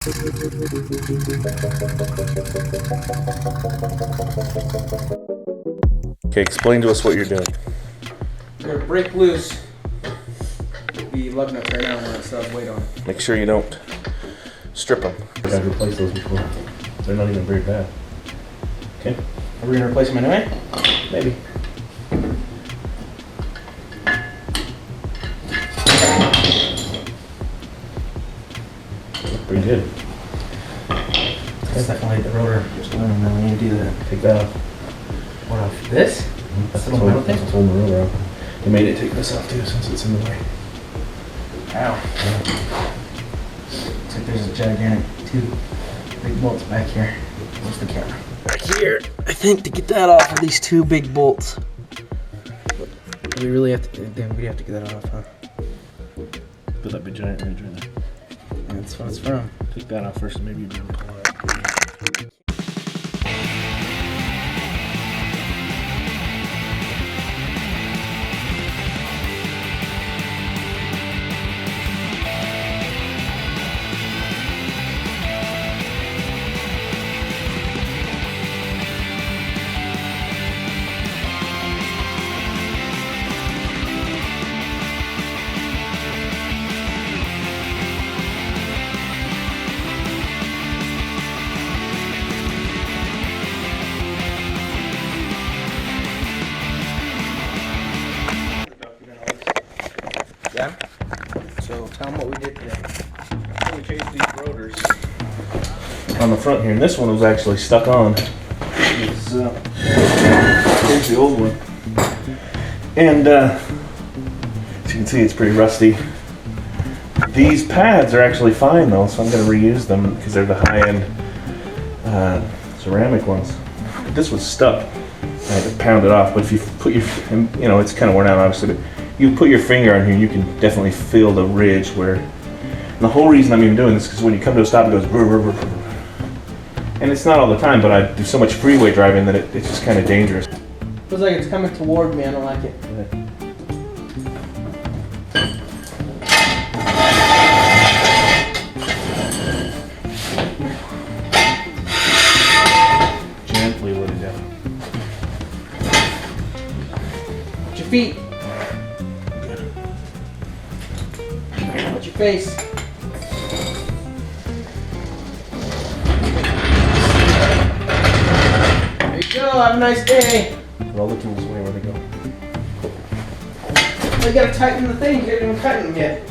Okay, explain to us what you're doing. We're gonna break loose the lug nuts right now when it still has weight on it. Make sure you don't strip them. I've replaced those before. They're not even very bad. Okay. Are we gonna replace them anyway? Maybe. Pretty good. That's definitely the rotor. Just don't even really need to do that. Take that off. What off? This? That's the little metal thing? That's holding the rotor off. They made it take this off too since it's in the way. Ow. Looks like there's a gigantic two big bolts back here. Where's the camera? Back here, I think, to get that off of these two big bolts. Do we really have to? Damn, we have to get that off, huh? Put that big giant ridge right there. That's what it's from. Take that off first and maybe you'll be able to pull it out. Yeah? So tell them what we did today. We changed these rotors on the front here, and this one was actually stuck on. Here's the old one. And as you can see, it's pretty rusty. These pads are actually fine though, so I'm going to reuse them because they're the high-end ceramic ones. This was stuck. I had to pound it off, but if you put your, it's kind of worn out obviously, but you put your finger on here, you can definitely feel the ridge where, and the whole reason I'm even doing this is because when you come to a stop, it goes brr, brr, brr, brr. And it's not all the time, but I do so much freeway driving that it's just kind of dangerous. Feels like it's coming toward me, I don't like it. Gently let it down. Watch your feet. Watch your face. There you go, have a nice day. Put all the tools away where they go. We gotta tighten the thing, you haven't even cut them yet.